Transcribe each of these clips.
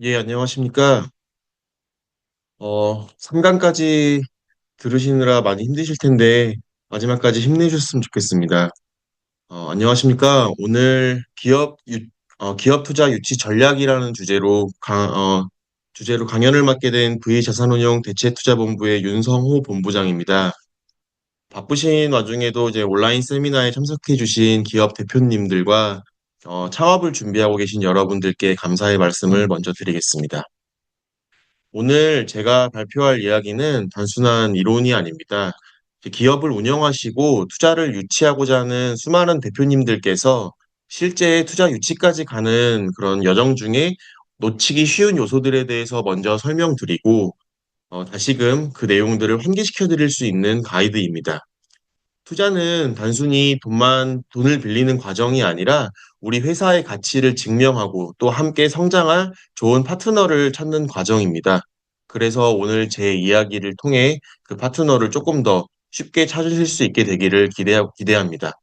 예, 안녕하십니까. 3강까지 들으시느라 많이 힘드실 텐데, 마지막까지 힘내주셨으면 좋겠습니다. 안녕하십니까. 오늘 기업 투자 유치 전략이라는 주제로 강연을 맡게 된 V자산운용 대체투자본부의 윤성호 본부장입니다. 바쁘신 와중에도 이제 온라인 세미나에 참석해 주신 기업 대표님들과 창업을 준비하고 계신 여러분들께 감사의 말씀을 먼저 드리겠습니다. 오늘 제가 발표할 이야기는 단순한 이론이 아닙니다. 기업을 운영하시고 투자를 유치하고자 하는 수많은 대표님들께서 실제 투자 유치까지 가는 그런 여정 중에 놓치기 쉬운 요소들에 대해서 먼저 설명드리고, 다시금 그 내용들을 환기시켜 드릴 수 있는 가이드입니다. 투자는 단순히 돈을 빌리는 과정이 아니라 우리 회사의 가치를 증명하고 또 함께 성장할 좋은 파트너를 찾는 과정입니다. 그래서 오늘 제 이야기를 통해 그 파트너를 조금 더 쉽게 찾으실 수 있게 되기를 기대합니다.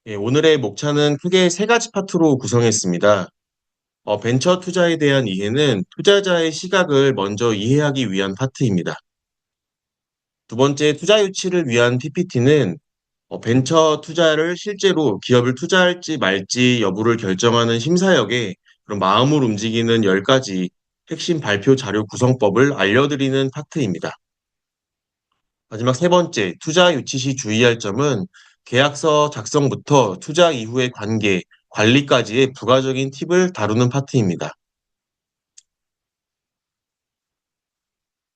예, 오늘의 목차는 크게 세 가지 파트로 구성했습니다. 벤처 투자에 대한 이해는 투자자의 시각을 먼저 이해하기 위한 파트입니다. 두 번째, 투자 유치를 위한 PPT는 벤처 투자를 실제로 기업을 투자할지 말지 여부를 결정하는 심사역에 그런 마음을 움직이는 10가지 핵심 발표 자료 구성법을 알려드리는 파트입니다. 마지막 세 번째, 투자 유치 시 주의할 점은 계약서 작성부터 투자 이후의 관계, 관리까지의 부가적인 팁을 다루는 파트입니다.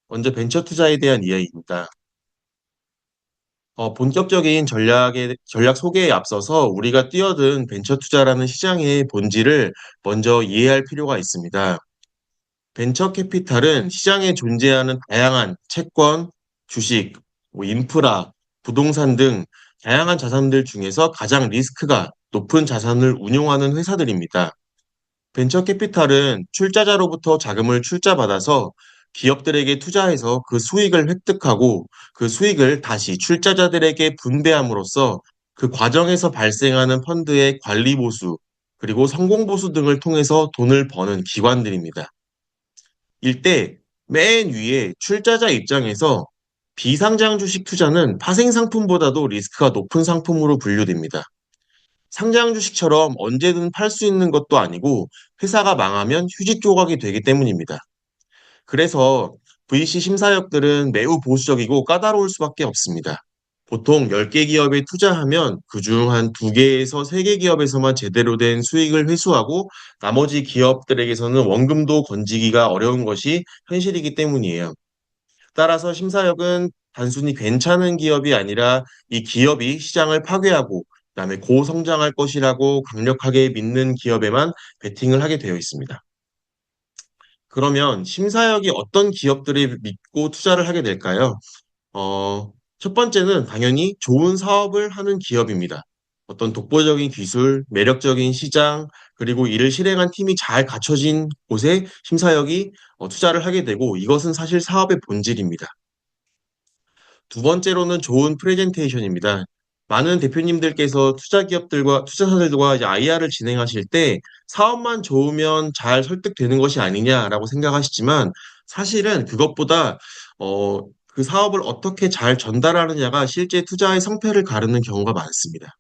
먼저 벤처 투자에 대한 이야기입니다. 본격적인 전략 소개에 앞서서 우리가 뛰어든 벤처 투자라는 시장의 본질을 먼저 이해할 필요가 있습니다. 벤처 캐피탈은 시장에 존재하는 다양한 채권, 주식, 인프라, 부동산 등 다양한 자산들 중에서 가장 리스크가 높은 자산을 운용하는 회사들입니다. 벤처 캐피탈은 출자자로부터 자금을 출자받아서 기업들에게 투자해서 그 수익을 획득하고 그 수익을 다시 출자자들에게 분배함으로써 그 과정에서 발생하는 펀드의 관리 보수, 그리고 성공 보수 등을 통해서 돈을 버는 기관들입니다. 일대 맨 위에 출자자 입장에서 비상장 주식 투자는 파생 상품보다도 리스크가 높은 상품으로 분류됩니다. 상장 주식처럼 언제든 팔 수 있는 것도 아니고 회사가 망하면 휴지 조각이 되기 때문입니다. 그래서 VC 심사역들은 매우 보수적이고 까다로울 수밖에 없습니다. 보통 10개 기업에 투자하면 그중 한 2개에서 3개 기업에서만 제대로 된 수익을 회수하고 나머지 기업들에게서는 원금도 건지기가 어려운 것이 현실이기 때문이에요. 따라서 심사역은 단순히 괜찮은 기업이 아니라 이 기업이 시장을 파괴하고 그다음에 고성장할 것이라고 강력하게 믿는 기업에만 베팅을 하게 되어 있습니다. 그러면 심사역이 어떤 기업들을 믿고 투자를 하게 될까요? 첫 번째는 당연히 좋은 사업을 하는 기업입니다. 어떤 독보적인 기술, 매력적인 시장, 그리고 이를 실행한 팀이 잘 갖춰진 곳에 심사역이 투자를 하게 되고 이것은 사실 사업의 본질입니다. 두 번째로는 좋은 프레젠테이션입니다. 많은 대표님들께서 투자사들과 이제 IR을 진행하실 때 사업만 좋으면 잘 설득되는 것이 아니냐라고 생각하시지만 사실은 그것보다 그 사업을 어떻게 잘 전달하느냐가 실제 투자의 성패를 가르는 경우가 많습니다.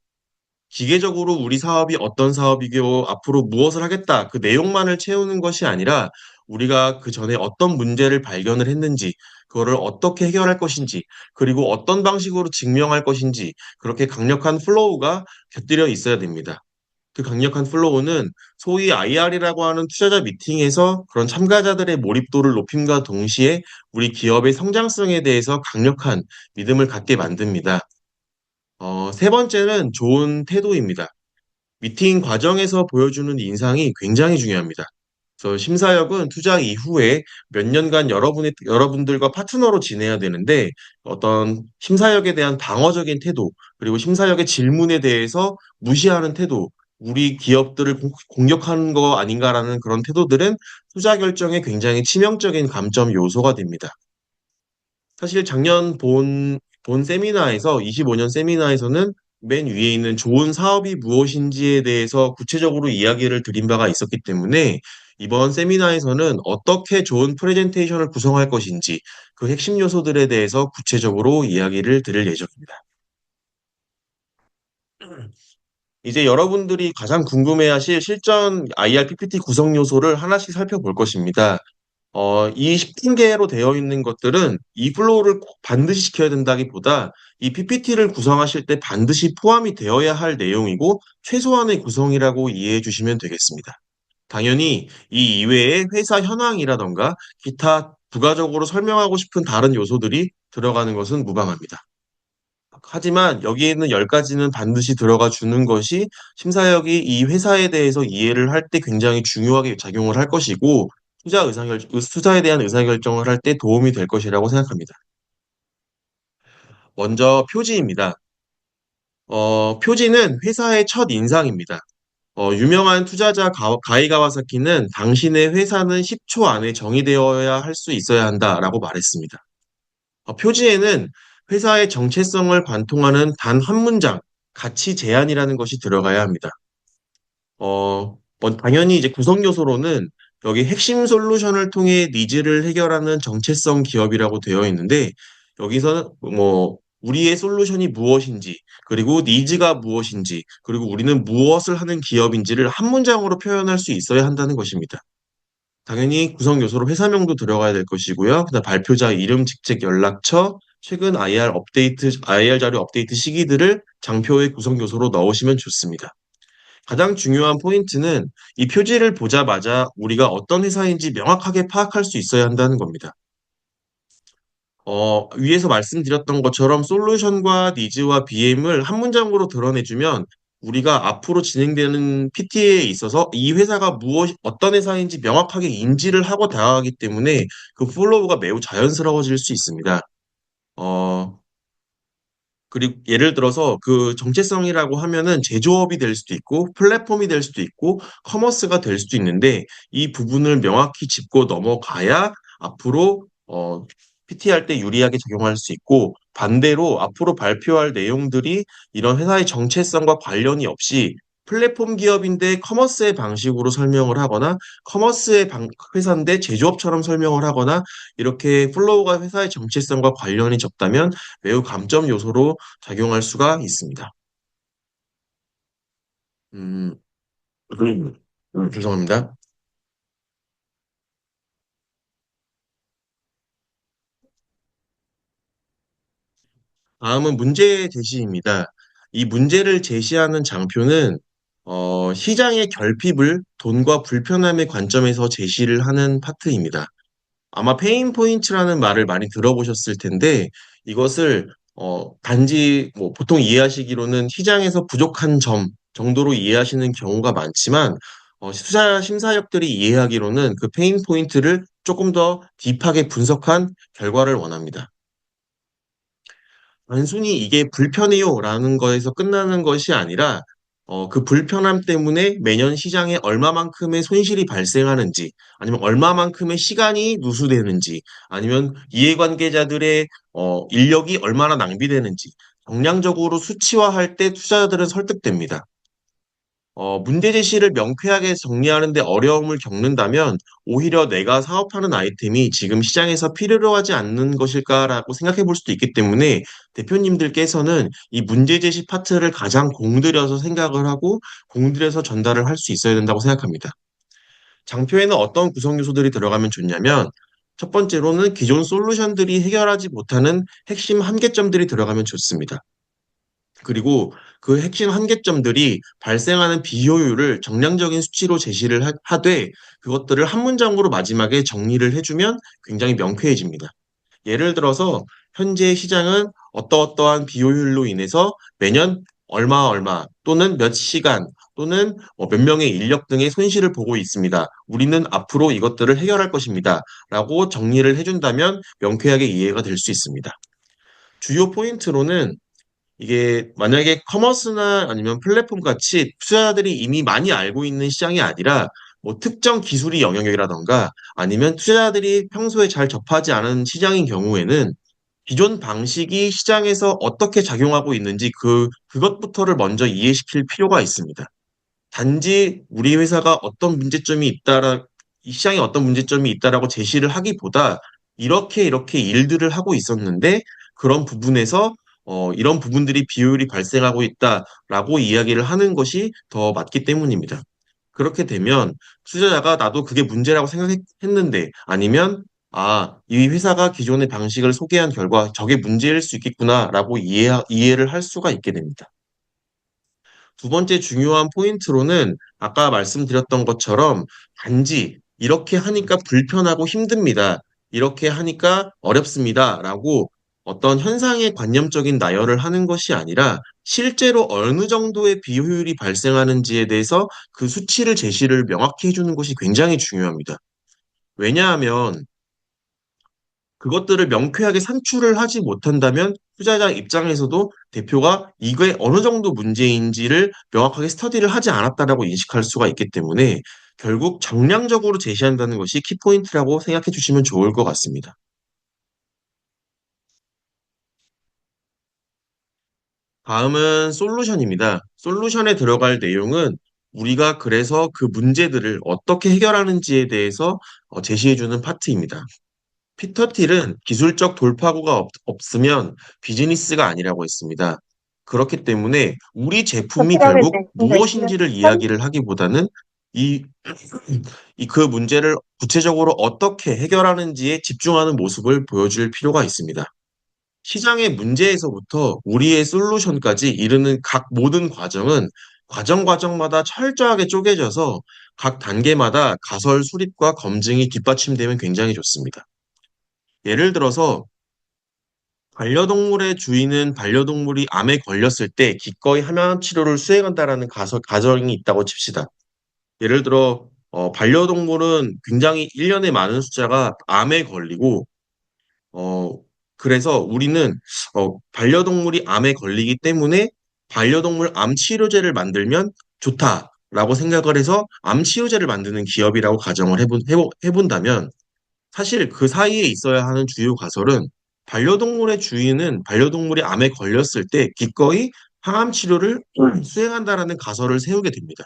기계적으로 우리 사업이 어떤 사업이고 앞으로 무엇을 하겠다 그 내용만을 채우는 것이 아니라 우리가 그 전에 어떤 문제를 발견을 했는지 그거를 어떻게 해결할 것인지 그리고 어떤 방식으로 증명할 것인지 그렇게 강력한 플로우가 곁들여 있어야 됩니다. 그 강력한 플로우는 소위 IR이라고 하는 투자자 미팅에서 그런 참가자들의 몰입도를 높임과 동시에 우리 기업의 성장성에 대해서 강력한 믿음을 갖게 만듭니다. 세 번째는 좋은 태도입니다. 미팅 과정에서 보여주는 인상이 굉장히 중요합니다. 그래서 심사역은 투자 이후에 몇 년간 여러분들과 파트너로 지내야 되는데 어떤 심사역에 대한 방어적인 태도, 그리고 심사역의 질문에 대해서 무시하는 태도, 우리 기업들을 공격하는 거 아닌가라는 그런 태도들은 투자 결정에 굉장히 치명적인 감점 요소가 됩니다. 사실 작년 본 세미나에서 25년 세미나에서는 맨 위에 있는 좋은 사업이 무엇인지에 대해서 구체적으로 이야기를 드린 바가 있었기 때문에 이번 세미나에서는 어떻게 좋은 프레젠테이션을 구성할 것인지 그 핵심 요소들에 대해서 구체적으로 이야기를 드릴 예정입니다. 이제 여러분들이 가장 궁금해하실 실전 IR PPT 구성 요소를 하나씩 살펴볼 것입니다. 이 10단계로 되어 있는 것들은 이 플로우를 꼭 반드시 지켜야 된다기보다 이 PPT를 구성하실 때 반드시 포함이 되어야 할 내용이고 최소한의 구성이라고 이해해 주시면 되겠습니다. 당연히 이 이외에 회사 현황이라던가 기타 부가적으로 설명하고 싶은 다른 요소들이 들어가는 것은 무방합니다. 하지만 여기에 있는 10가지는 반드시 들어가 주는 것이 심사역이 이 회사에 대해서 이해를 할 때 굉장히 중요하게 작용을 할 것이고 투자에 대한 의사결정을 할 때 도움이 될 것이라고 생각합니다. 먼저 표지입니다. 표지는 회사의 첫 인상입니다. 유명한 투자자 가이 가와사키는 당신의 회사는 10초 안에 정의되어야 할 수 있어야 한다라고 말했습니다. 표지에는 회사의 정체성을 관통하는 단 한 문장, 가치 제안이라는 것이 들어가야 합니다. 당연히 이제 구성 요소로는 여기 핵심 솔루션을 통해 니즈를 해결하는 정체성 기업이라고 되어 있는데 여기서는 뭐 우리의 솔루션이 무엇인지 그리고 니즈가 무엇인지 그리고 우리는 무엇을 하는 기업인지를 한 문장으로 표현할 수 있어야 한다는 것입니다. 당연히 구성 요소로 회사명도 들어가야 될 것이고요. 그다음 발표자 이름, 직책, 연락처, 최근 IR 자료 업데이트 시기들을 장표의 구성 요소로 넣으시면 좋습니다. 가장 중요한 포인트는 이 표지를 보자마자 우리가 어떤 회사인지 명확하게 파악할 수 있어야 한다는 겁니다. 위에서 말씀드렸던 것처럼 솔루션과 니즈와 BM을 한 문장으로 드러내주면 우리가 앞으로 진행되는 PT에 있어서 이 회사가 어떤 회사인지 명확하게 인지를 하고 다가가기 때문에 그 플로우가 매우 자연스러워질 수 있습니다. 어, 그리고 예를 들어서 그 정체성이라고 하면은 제조업이 될 수도 있고 플랫폼이 될 수도 있고 커머스가 될 수도 있는데 이 부분을 명확히 짚고 넘어가야 앞으로 PT 할 때 유리하게 적용할 수 있고 반대로 앞으로 발표할 내용들이 이런 회사의 정체성과 관련이 없이 플랫폼 기업인데 커머스의 방식으로 설명을 하거나 회사인데 제조업처럼 설명을 하거나 이렇게 플로우가 회사의 정체성과 관련이 적다면 매우 감점 요소로 작용할 수가 있습니다. 음, 죄송합니다. 다음은 문제 제시입니다. 이 문제를 제시하는 장표는 시장의 결핍을 돈과 불편함의 관점에서 제시를 하는 파트입니다. 아마 페인 포인트라는 말을 많이 들어보셨을 텐데 이것을 단지 뭐 보통 이해하시기로는 시장에서 부족한 점 정도로 이해하시는 경우가 많지만 투자 심사역들이 이해하기로는 그 페인 포인트를 조금 더 딥하게 분석한 결과를 원합니다. 단순히 이게 불편해요라는 거에서 끝나는 것이 아니라 그 불편함 때문에 매년 시장에 얼마만큼의 손실이 발생하는지 아니면 얼마만큼의 시간이 누수되는지 아니면 이해관계자들의 인력이 얼마나 낭비되는지 정량적으로 수치화할 때 투자자들은 설득됩니다. 문제 제시를 명쾌하게 정리하는 데 어려움을 겪는다면 오히려 내가 사업하는 아이템이 지금 시장에서 필요로 하지 않는 것일까라고 생각해 볼 수도 있기 때문에 대표님들께서는 이 문제 제시 파트를 가장 공들여서 생각을 하고 공들여서 전달을 할 수 있어야 된다고 생각합니다. 장표에는 어떤 구성 요소들이 들어가면 좋냐면 첫 번째로는 기존 솔루션들이 해결하지 못하는 핵심 한계점들이 들어가면 좋습니다. 그리고 그 핵심 한계점들이 발생하는 비효율을 정량적인 수치로 제시를 하되 그것들을 한 문장으로 마지막에 정리를 해주면 굉장히 명쾌해집니다. 예를 들어서 현재 시장은 어떠어떠한 비효율로 인해서 매년 얼마 얼마 또는 몇 시간 또는 몇 명의 인력 등의 손실을 보고 있습니다. 우리는 앞으로 이것들을 해결할 것입니다. 라고 정리를 해준다면 명쾌하게 이해가 될 수 있습니다. 주요 포인트로는 이게 만약에 커머스나 아니면 플랫폼 같이 투자자들이 이미 많이 알고 있는 시장이 아니라 뭐 특정 기술이 영역이라던가 아니면 투자자들이 평소에 잘 접하지 않은 시장인 경우에는 기존 방식이 시장에서 어떻게 작용하고 있는지 그것부터를 먼저 이해시킬 필요가 있습니다. 단지 우리 회사가 어떤 문제점이 이 시장에 어떤 문제점이 있다라고 제시를 하기보다 이렇게 이렇게 일들을 하고 있었는데 그런 부분에서 이런 부분들이 비효율이 발생하고 있다라고 이야기를 하는 것이 더 맞기 때문입니다. 그렇게 되면 투자자가 나도 그게 문제라고 생각했는데 아니면 이 회사가 기존의 방식을 소개한 결과 저게 문제일 수 있겠구나라고 이해를 할 수가 있게 됩니다. 두 번째 중요한 포인트로는 아까 말씀드렸던 것처럼 단지 이렇게 하니까 불편하고 힘듭니다. 이렇게 하니까 어렵습니다. 라고 어떤 현상의 관념적인 나열을 하는 것이 아니라 실제로 어느 정도의 비효율이 발생하는지에 대해서 그 수치를 제시를 명확히 해주는 것이 굉장히 중요합니다. 왜냐하면 그것들을 명쾌하게 산출을 하지 못한다면 투자자 입장에서도 대표가 이게 어느 정도 문제인지를 명확하게 스터디를 하지 않았다라고 인식할 수가 있기 때문에 결국 정량적으로 제시한다는 것이 키포인트라고 생각해 주시면 좋을 것 같습니다. 다음은 솔루션입니다. 솔루션에 들어갈 내용은 우리가 그래서 그 문제들을 어떻게 해결하는지에 대해서 제시해주는 파트입니다. 피터 틸은 기술적 돌파구가 없으면 비즈니스가 아니라고 했습니다. 그렇기 때문에 우리 제품이 결국 무엇인지를 이야기를 하기보다는 이, 그 문제를 구체적으로 어떻게 해결하는지에 집중하는 모습을 보여줄 필요가 있습니다. 시장의 문제에서부터 우리의 솔루션까지 이르는 각 모든 과정은 과정마다 철저하게 쪼개져서 각 단계마다 가설 수립과 검증이 뒷받침되면 굉장히 좋습니다. 예를 들어서 반려동물의 주인은 반려동물이 암에 걸렸을 때 기꺼이 항암 치료를 수행한다라는 가정이 있다고 칩시다. 예를 들어 반려동물은 굉장히 1년에 많은 숫자가 암에 걸리고 어, 그래서 우리는 반려동물이 암에 걸리기 때문에 반려동물 암 치료제를 만들면 좋다라고 생각을 해서 암 치료제를 만드는 기업이라고 가정을 해본다면 사실 그 사이에 있어야 하는 주요 가설은 반려동물의 주인은 반려동물이 암에 걸렸을 때 기꺼이 항암 치료를 수행한다라는 가설을 세우게 됩니다.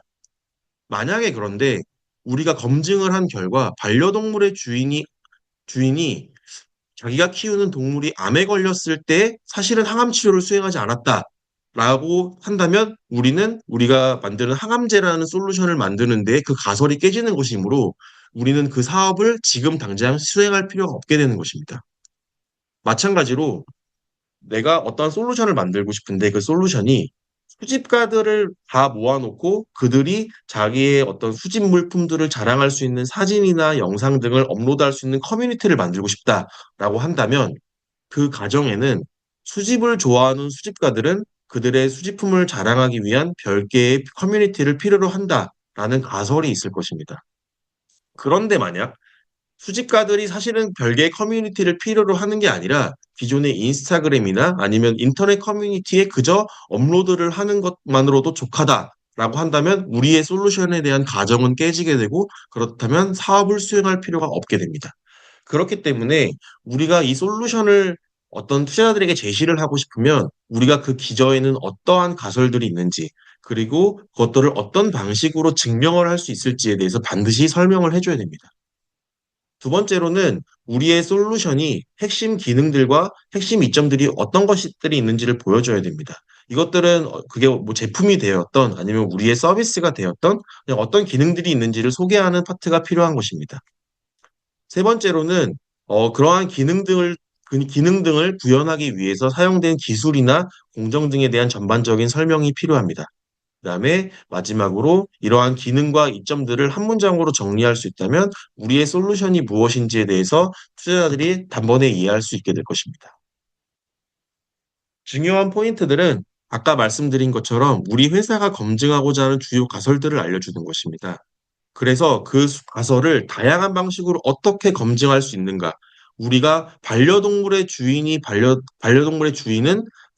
만약에 그런데 우리가 검증을 한 결과 반려동물의 주인이 자기가 키우는 동물이 암에 걸렸을 때 사실은 항암 치료를 수행하지 않았다라고 한다면 우리는 우리가 만드는 항암제라는 솔루션을 만드는데 그 가설이 깨지는 것이므로 우리는 그 사업을 지금 당장 수행할 필요가 없게 되는 것입니다. 마찬가지로 내가 어떤 솔루션을 만들고 싶은데 그 솔루션이 수집가들을 다 모아놓고 그들이 자기의 어떤 수집 물품들을 자랑할 수 있는 사진이나 영상 등을 업로드할 수 있는 커뮤니티를 만들고 싶다라고 한다면 그 가정에는 수집을 좋아하는 수집가들은 그들의 수집품을 자랑하기 위한 별개의 커뮤니티를 필요로 한다라는 가설이 있을 것입니다. 그런데 만약 수집가들이 사실은 별개의 커뮤니티를 필요로 하는 게 아니라 기존의 인스타그램이나 아니면 인터넷 커뮤니티에 그저 업로드를 하는 것만으로도 족하다라고 한다면 우리의 솔루션에 대한 가정은 깨지게 되고 그렇다면 사업을 수행할 필요가 없게 됩니다. 그렇기 때문에 우리가 이 솔루션을 어떤 투자자들에게 제시를 하고 싶으면 우리가 그 기저에는 어떠한 가설들이 있는지 그리고 그것들을 어떤 방식으로 증명을 할 수 있을지에 대해서 반드시 설명을 해줘야 됩니다. 두 번째로는 우리의 솔루션이 핵심 기능들과 핵심 이점들이 어떤 것들이 있는지를 보여줘야 됩니다. 이것들은 그게 뭐 제품이 되었던 아니면 우리의 서비스가 되었던 그냥 어떤 기능들이 있는지를 소개하는 파트가 필요한 것입니다. 세 번째로는 그러한 기능 등을 구현하기 위해서 사용된 기술이나 공정 등에 대한 전반적인 설명이 필요합니다. 그다음에 마지막으로 이러한 기능과 이점들을 한 문장으로 정리할 수 있다면 우리의 솔루션이 무엇인지에 대해서 투자자들이 단번에 이해할 수 있게 될 것입니다. 중요한 포인트들은 아까 말씀드린 것처럼 우리 회사가 검증하고자 하는 주요 가설들을 알려주는 것입니다. 그래서 그 가설을 다양한 방식으로 어떻게 검증할 수 있는가? 우리가 반려동물의 주인은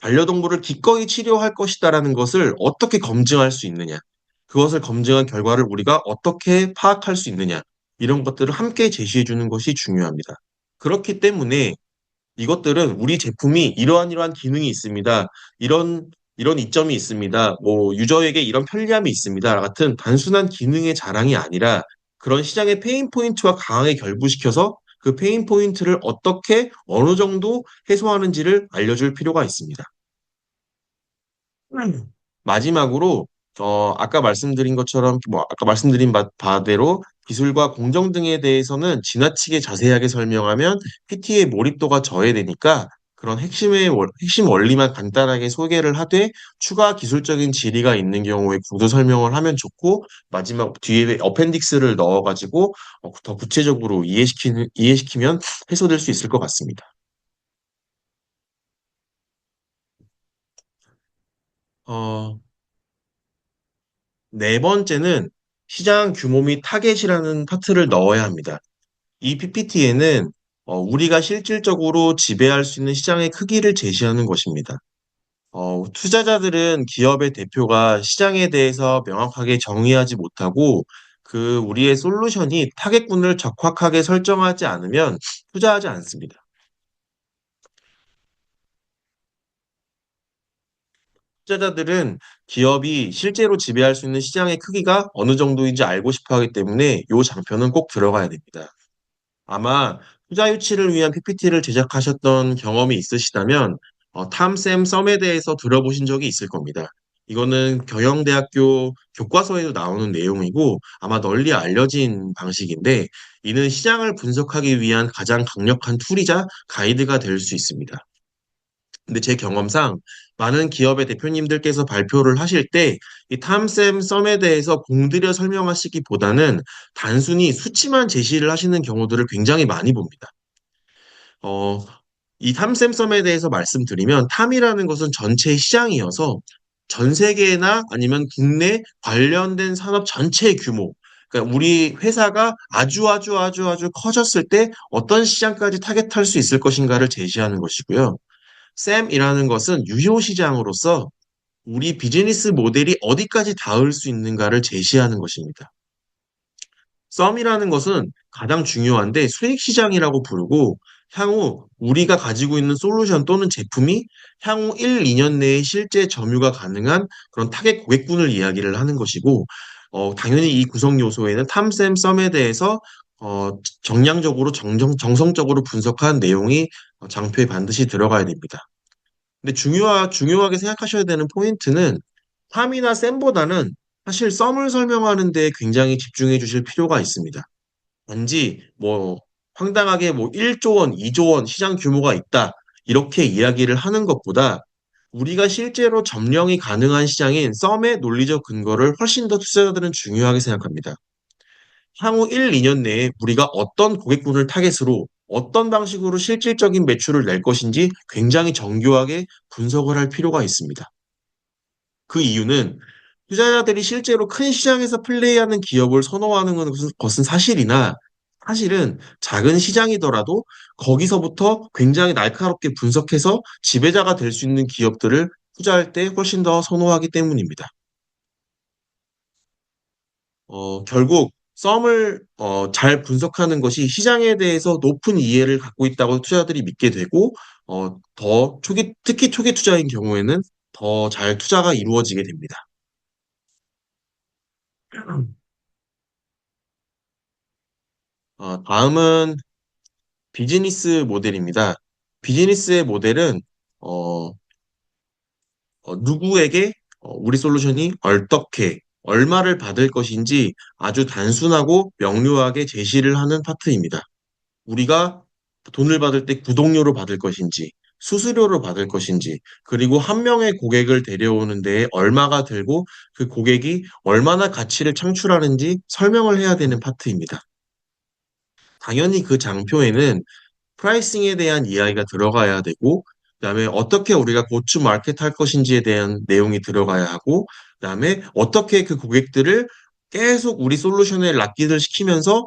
반려동물을 기꺼이 치료할 것이다라는 것을 어떻게 검증할 수 있느냐? 그것을 검증한 결과를 우리가 어떻게 파악할 수 있느냐? 이런 것들을 함께 제시해 주는 것이 중요합니다. 그렇기 때문에 이것들은 우리 제품이 이러한 기능이 있습니다. 이런 이점이 있습니다. 뭐 유저에게 이런 편리함이 있습니다. 같은 단순한 기능의 자랑이 아니라 그런 시장의 페인 포인트와 강하게 결부시켜서 그 페인 포인트를 어떻게 어느 정도 해소하는지를 알려줄 필요가 있습니다. 마지막으로 아까 말씀드린 것처럼 뭐 아까 말씀드린 바대로 기술과 공정 등에 대해서는 지나치게 자세하게 설명하면 PT의 몰입도가 저해되니까 그런 핵심 원리만 간단하게 소개를 하되 추가 기술적인 질의가 있는 경우에 구조 설명을 하면 좋고 마지막 뒤에 어펜딕스를 넣어가지고 더 구체적으로 이해시키면 해소될 수 있을 것 같습니다. 어, 네 번째는 시장 규모 및 타겟이라는 파트를 넣어야 합니다. 이 PPT에는 우리가 실질적으로 지배할 수 있는 시장의 크기를 제시하는 것입니다. 투자자들은 기업의 대표가 시장에 대해서 명확하게 정의하지 못하고 우리의 솔루션이 타겟군을 적확하게 설정하지 않으면 투자하지 않습니다. 투자자들은 기업이 실제로 지배할 수 있는 시장의 크기가 어느 정도인지 알고 싶어 하기 때문에 이 장표는 꼭 들어가야 됩니다. 아마 투자 유치를 위한 PPT를 제작하셨던 경험이 있으시다면 탐샘 썸에 대해서 들어보신 적이 있을 겁니다. 이거는 경영대학교 교과서에도 나오는 내용이고 아마 널리 알려진 방식인데 이는 시장을 분석하기 위한 가장 강력한 툴이자 가이드가 될 수 있습니다. 근데 제 경험상 많은 기업의 대표님들께서 발표를 하실 때 이 탐샘 썸에 대해서 공들여 설명하시기보다는 단순히 수치만 제시를 하시는 경우들을 굉장히 많이 봅니다. 어, 이 탐샘 썸에 대해서 말씀드리면 탐이라는 것은 전체 시장이어서 전 세계나 아니면 국내 관련된 산업 전체의 규모, 그러니까 우리 회사가 아주 커졌을 때 어떤 시장까지 타겟할 수 있을 것인가를 제시하는 것이고요. 샘이라는 것은 유효 시장으로서 우리 비즈니스 모델이 어디까지 닿을 수 있는가를 제시하는 것입니다. 썸이라는 것은 가장 중요한데 수익 시장이라고 부르고 향후 우리가 가지고 있는 솔루션 또는 제품이 향후 1, 2년 내에 실제 점유가 가능한 그런 타겟 고객군을 이야기를 하는 것이고 당연히 이 구성 요소에는 탐샘 썸에 대해서 정량적으로 정성적으로 분석한 내용이 장표에 반드시 들어가야 됩니다. 근데 중요하게 생각하셔야 되는 포인트는 팜이나 샘보다는 사실 썸을 설명하는 데 굉장히 집중해 주실 필요가 있습니다. 단지 뭐 황당하게 뭐 1조 원, 2조 원 시장 규모가 있다. 이렇게 이야기를 하는 것보다 우리가 실제로 점령이 가능한 시장인 썸의 논리적 근거를 훨씬 더 투자자들은 중요하게 생각합니다. 향후 1, 2년 내에 우리가 어떤 고객군을 타겟으로 어떤 방식으로 실질적인 매출을 낼 것인지 굉장히 정교하게 분석을 할 필요가 있습니다. 그 이유는 투자자들이 실제로 큰 시장에서 플레이하는 기업을 선호하는 것은 사실이나 사실은 작은 시장이더라도 거기서부터 굉장히 날카롭게 분석해서 지배자가 될 수 있는 기업들을 투자할 때 훨씬 더 선호하기 때문입니다. 결국 썸을 잘 분석하는 것이 시장에 대해서 높은 이해를 갖고 있다고 투자자들이 믿게 되고 특히 초기 투자인 경우에는 더 잘 투자가 이루어지게 됩니다. 다음은 비즈니스 모델입니다. 비즈니스의 모델은 어, 누구에게 우리 솔루션이 어떻게 얼마를 받을 것인지 아주 단순하고 명료하게 제시를 하는 파트입니다. 우리가 돈을 받을 때 구독료로 받을 것인지, 수수료로 받을 것인지, 그리고 한 명의 고객을 데려오는 데에 얼마가 들고 그 고객이 얼마나 가치를 창출하는지 설명을 해야 되는 파트입니다. 당연히 그 장표에는 프라이싱에 대한 이야기가 들어가야 되고, 그다음에 어떻게 우리가 고추 마켓 할 것인지에 대한 내용이 들어가야 하고, 그다음에 어떻게 그 고객들을 계속 우리 솔루션에 락기를 시키면서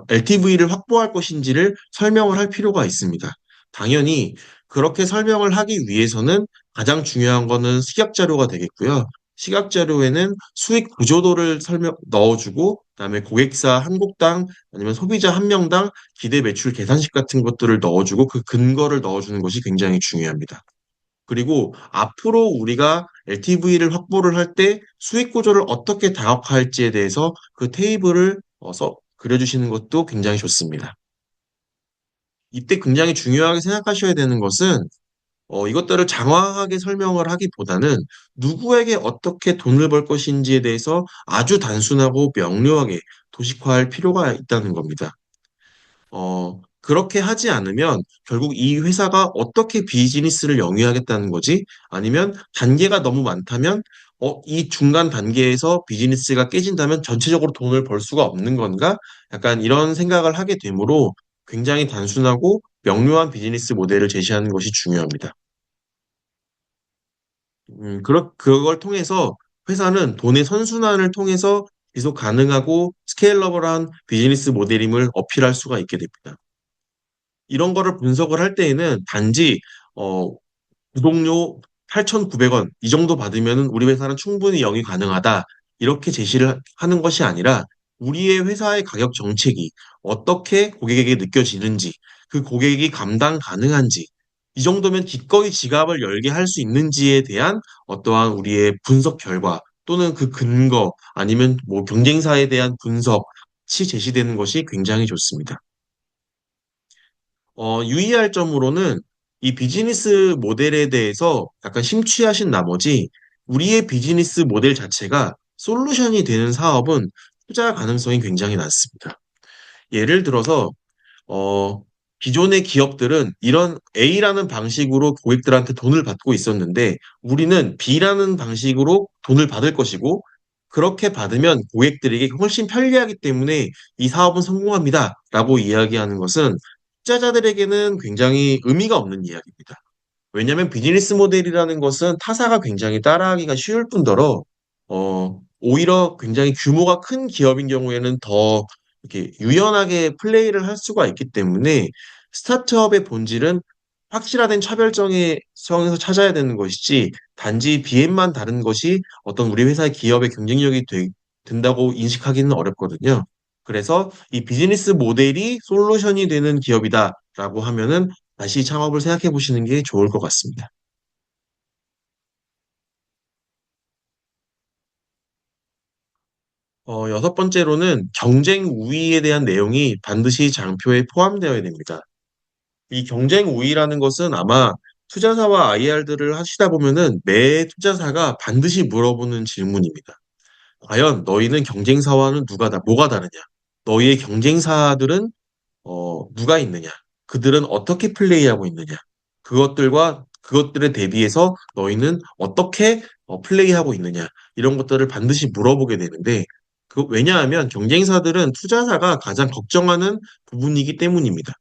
LTV를 확보할 것인지를 설명을 할 필요가 있습니다. 당연히 그렇게 설명을 하기 위해서는 가장 중요한 거는 시각 자료가 되겠고요. 시각 자료에는 수익 구조도를 넣어주고 그다음에 고객사 한 곡당 아니면 소비자 한 명당 기대 매출 계산식 같은 것들을 넣어주고 그 근거를 넣어주는 것이 굉장히 중요합니다. 그리고 앞으로 우리가 LTV를 확보를 할 때 수익 구조를 어떻게 다각화할지에 대해서 그 테이블을 그려주시는 것도 굉장히 좋습니다. 이때 굉장히 중요하게 생각하셔야 되는 것은 이것들을 장황하게 설명을 하기보다는 누구에게 어떻게 돈을 벌 것인지에 대해서 아주 단순하고 명료하게 도식화할 필요가 있다는 겁니다. 그렇게 하지 않으면 결국 이 회사가 어떻게 비즈니스를 영위하겠다는 거지? 아니면 단계가 너무 많다면, 이 중간 단계에서 비즈니스가 깨진다면 전체적으로 돈을 벌 수가 없는 건가? 약간 이런 생각을 하게 되므로 굉장히 단순하고 명료한 비즈니스 모델을 제시하는 것이 중요합니다. 그걸 통해서 회사는 돈의 선순환을 통해서 지속 가능하고 스케일러블한 비즈니스 모델임을 어필할 수가 있게 됩니다. 이런 거를 분석을 할 때에는 단지 어, 구독료 8,900원 이 정도 받으면 우리 회사는 충분히 영위 가능하다. 이렇게 제시를 하는 것이 아니라 우리의 회사의 가격 정책이 어떻게 고객에게 느껴지는지, 그 고객이 감당 가능한지, 이 정도면 기꺼이 지갑을 열게 할 수 있는지에 대한 어떠한 우리의 분석 결과 또는 그 근거 아니면 뭐 경쟁사에 대한 분석이 제시되는 것이 굉장히 좋습니다. 유의할 점으로는 이 비즈니스 모델에 대해서 약간 심취하신 나머지 우리의 비즈니스 모델 자체가 솔루션이 되는 사업은 투자 가능성이 굉장히 낮습니다. 예를 들어서 어, 기존의 기업들은 이런 A라는 방식으로 고객들한테 돈을 받고 있었는데 우리는 B라는 방식으로 돈을 받을 것이고 그렇게 받으면 고객들에게 훨씬 편리하기 때문에 이 사업은 성공합니다. 라고 이야기하는 것은 투자자들에게는 굉장히 의미가 없는 이야기입니다. 왜냐하면 비즈니스 모델이라는 것은 타사가 굉장히 따라하기가 쉬울 뿐더러 오히려 굉장히 규모가 큰 기업인 경우에는 더 이렇게 유연하게 플레이를 할 수가 있기 때문에 스타트업의 본질은 확실화된 차별성에서 찾아야 되는 것이지 단지 BM만 다른 것이 어떤 우리 회사의 기업의 경쟁력이 된다고 인식하기는 어렵거든요. 그래서 이 비즈니스 모델이 솔루션이 되는 기업이다라고 하면은 다시 창업을 생각해 보시는 게 좋을 것 같습니다. 여섯 번째로는 경쟁 우위에 대한 내용이 반드시 장표에 포함되어야 됩니다. 이 경쟁 우위라는 것은 아마 투자사와 IR들을 하시다 보면은 매 투자사가 반드시 물어보는 질문입니다. 과연 너희는 경쟁사와는 뭐가 다르냐? 너희의 경쟁사들은 누가 있느냐? 그들은 어떻게 플레이하고 있느냐? 그것들에 대비해서 너희는 어떻게 플레이하고 있느냐? 이런 것들을 반드시 물어보게 되는데, 왜냐하면 경쟁사들은 투자사가 가장 걱정하는 부분이기 때문입니다.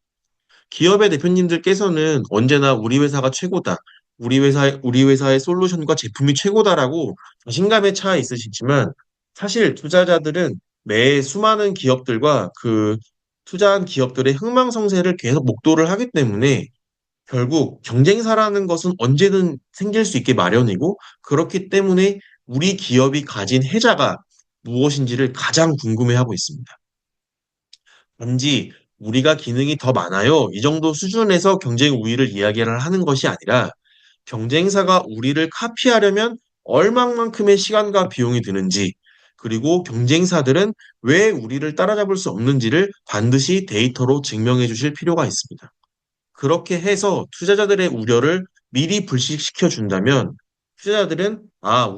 기업의 대표님들께서는 언제나 우리 회사가 최고다. 우리 회사의 솔루션과 제품이 최고다라고 자신감에 차 있으시지만 사실 투자자들은 매 수많은 기업들과 그 투자한 기업들의 흥망성쇠를 계속 목도를 하기 때문에 결국 경쟁사라는 것은 언제든 생길 수 있게 마련이고 그렇기 때문에 우리 기업이 가진 혜자가 무엇인지를 가장 궁금해하고 있습니다. 단지 우리가 기능이 더 많아요. 이 정도 수준에서 경쟁 우위를 이야기를 하는 것이 아니라 경쟁사가 우리를 카피하려면 얼마만큼의 시간과 비용이 드는지, 그리고 경쟁사들은 왜 우리를 따라잡을 수 없는지를 반드시 데이터로 증명해 주실 필요가 있습니다. 그렇게 해서 투자자들의 우려를 미리 불식시켜 준다면 투자자들은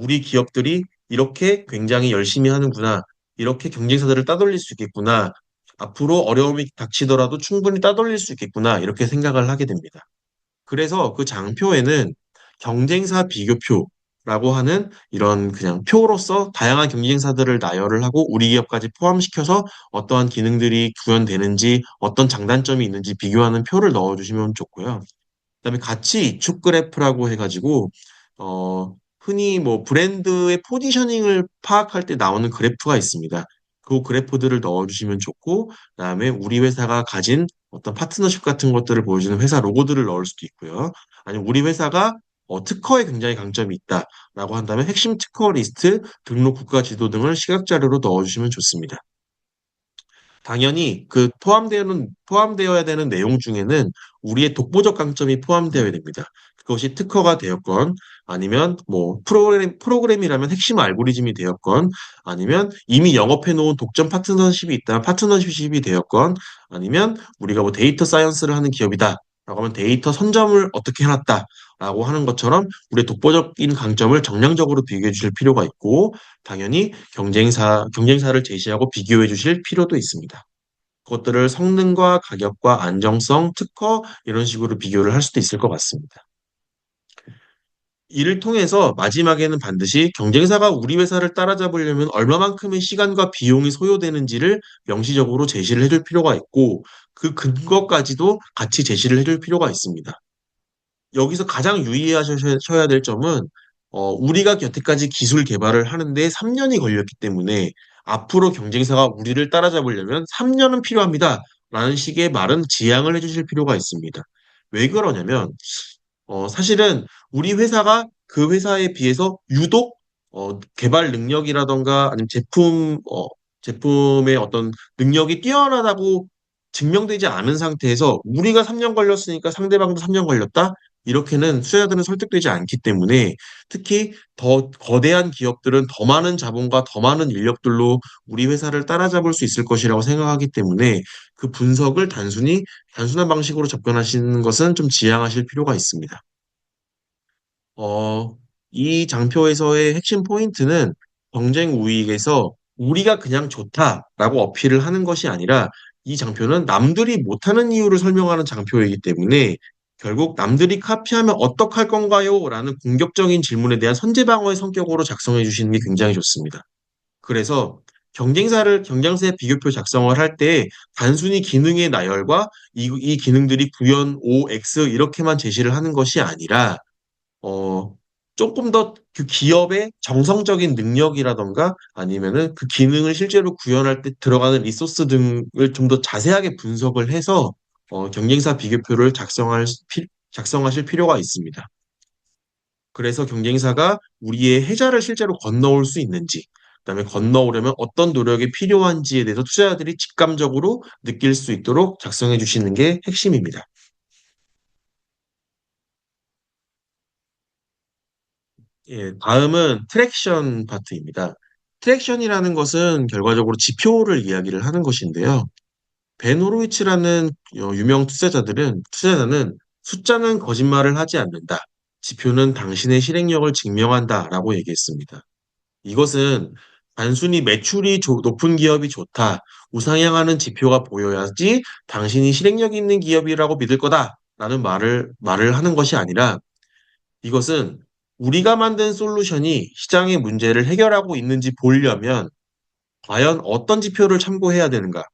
우리 기업들이 이렇게 굉장히 열심히 하는구나. 이렇게 경쟁사들을 따돌릴 수 있겠구나. 앞으로 어려움이 닥치더라도 충분히 따돌릴 수 있겠구나. 이렇게 생각을 하게 됩니다. 그래서 그 장표에는 경쟁사 비교표라고 하는 이런 그냥 표로서 다양한 경쟁사들을 나열을 하고 우리 기업까지 포함시켜서 어떠한 기능들이 구현되는지 어떤 장단점이 있는지 비교하는 표를 넣어주시면 좋고요. 그다음에 가치 이축 그래프라고 해가지고 흔히 뭐 브랜드의 포지셔닝을 파악할 때 나오는 그래프가 있습니다. 그 그래프들을 넣어주시면 좋고, 그다음에 우리 회사가 가진 어떤 파트너십 같은 것들을 보여주는 회사 로고들을 넣을 수도 있고요. 아니면 우리 회사가 특허에 굉장히 강점이 있다라고 한다면 핵심 특허 리스트, 등록 국가 지도 등을 시각 자료로 넣어주시면 좋습니다. 당연히 그 포함되어야 되는 내용 중에는 우리의 독보적 강점이 포함되어야 됩니다. 그것이 특허가 되었건, 아니면 뭐 프로그램이라면 핵심 알고리즘이 되었건, 아니면 이미 영업해 놓은 독점 파트너십이 있다면 파트너십이 되었건, 아니면 우리가 뭐 데이터 사이언스를 하는 기업이다 라고 하면 데이터 선점을 어떻게 해놨다 라고 하는 것처럼 우리의 독보적인 강점을 정량적으로 비교해 주실 필요가 있고, 당연히 경쟁사를 제시하고 비교해 주실 필요도 있습니다. 그것들을 성능과 가격과 안정성, 특허 이런 식으로 비교를 할 수도 있을 것 같습니다. 이를 통해서 마지막에는 반드시 경쟁사가 우리 회사를 따라잡으려면 얼마만큼의 시간과 비용이 소요되는지를 명시적으로 제시를 해줄 필요가 있고, 그 근거까지도 같이 제시를 해줄 필요가 있습니다. 여기서 가장 유의하셔야 될 점은, 우리가 여태까지 기술 개발을 하는데 3년이 걸렸기 때문에 앞으로 경쟁사가 우리를 따라잡으려면 3년은 필요합니다. 라는 식의 말은 지양을 해주실 필요가 있습니다. 왜 그러냐면, 사실은 우리 회사가 그 회사에 비해서 유독 개발 능력이라던가 아니면 제품의 어떤 능력이 뛰어나다고 증명되지 않은 상태에서 우리가 3년 걸렸으니까 상대방도 3년 걸렸다? 이렇게는 투자자들은 설득되지 않기 때문에, 특히 더 거대한 기업들은 더 많은 자본과 더 많은 인력들로 우리 회사를 따라잡을 수 있을 것이라고 생각하기 때문에 그 분석을 단순한 방식으로 접근하시는 것은 좀 지양하실 필요가 있습니다. 어, 이 장표에서의 핵심 포인트는 경쟁 우위에서 우리가 그냥 좋다라고 어필을 하는 것이 아니라, 이 장표는 남들이 못하는 이유를 설명하는 장표이기 때문에 결국 남들이 카피하면 어떡할 건가요? 라는 공격적인 질문에 대한 선제방어의 성격으로 작성해 주시는 게 굉장히 좋습니다. 그래서 경쟁사의 비교표 작성을 할 때 단순히 기능의 나열과 이 기능들이 구현 OX 이렇게만 제시를 하는 것이 아니라, 어, 조금 더 그 기업의 정성적인 능력이라던가 아니면은 그 기능을 실제로 구현할 때 들어가는 리소스 등을 좀 더 자세하게 분석을 해서 경쟁사 비교표를 작성하실 필요가 있습니다. 그래서 경쟁사가 우리의 해자를 실제로 건너올 수 있는지, 그다음에 건너오려면 어떤 노력이 필요한지에 대해서 투자자들이 직감적으로 느낄 수 있도록 작성해 주시는 게 핵심입니다. 예, 다음은 트랙션 파트입니다. 트랙션이라는 것은 결과적으로 지표를 이야기를 하는 것인데요. 벤 호로위츠라는 유명 투자자는 숫자는 거짓말을 하지 않는다. 지표는 당신의 실행력을 증명한다라고 얘기했습니다. 이것은 단순히 높은 기업이 좋다, 우상향하는 지표가 보여야지 당신이 실행력 있는 기업이라고 믿을 거다라는 말을 하는 것이 아니라, 이것은 우리가 만든 솔루션이 시장의 문제를 해결하고 있는지 보려면 과연 어떤 지표를 참고해야 되는가?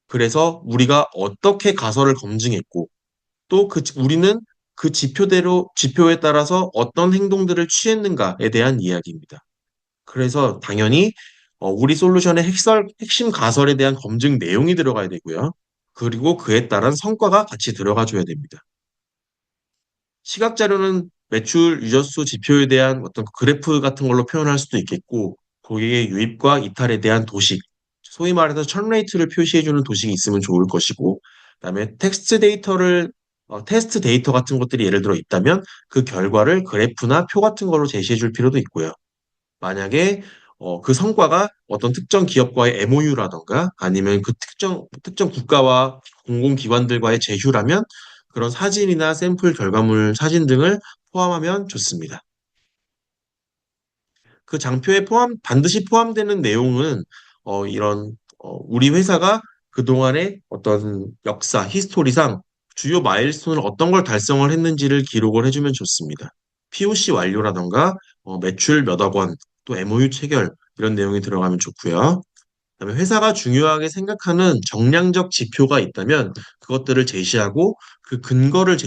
그래서 우리가 어떻게 가설을 검증했고, 또 우리는 그 지표에 따라서 어떤 행동들을 취했는가에 대한 이야기입니다. 그래서 당연히 우리 솔루션의 핵심 가설에 대한 검증 내용이 들어가야 되고요. 그리고 그에 따른 성과가 같이 들어가 줘야 됩니다. 시각 자료는 매출 유저수 지표에 대한 어떤 그래프 같은 걸로 표현할 수도 있겠고, 고객의 유입과 이탈에 대한 도식, 소위 말해서 천레이트를 표시해주는 도식이 있으면 좋을 것이고, 그다음에 테스트 데이터 같은 것들이 예를 들어 있다면 그 결과를 그래프나 표 같은 걸로 제시해 줄 필요도 있고요. 만약에 그 성과가 어떤 특정 기업과의 MOU라던가 아니면 그 특정 국가와 공공기관들과의 제휴라면 그런 사진이나 샘플 결과물 사진 등을 포함하면 좋습니다. 그 장표에 반드시 포함되는 내용은 우리 회사가 그동안의 어떤 역사, 히스토리상 주요 마일스톤을 어떤 걸 달성을 했는지를 기록을 해주면 좋습니다. POC 완료라던가 매출 몇억 원, 또 MOU 체결 이런 내용이 들어가면 좋고요. 그다음에 회사가 중요하게 생각하는 정량적 지표가 있다면 그것들을 제시하고 그 근거를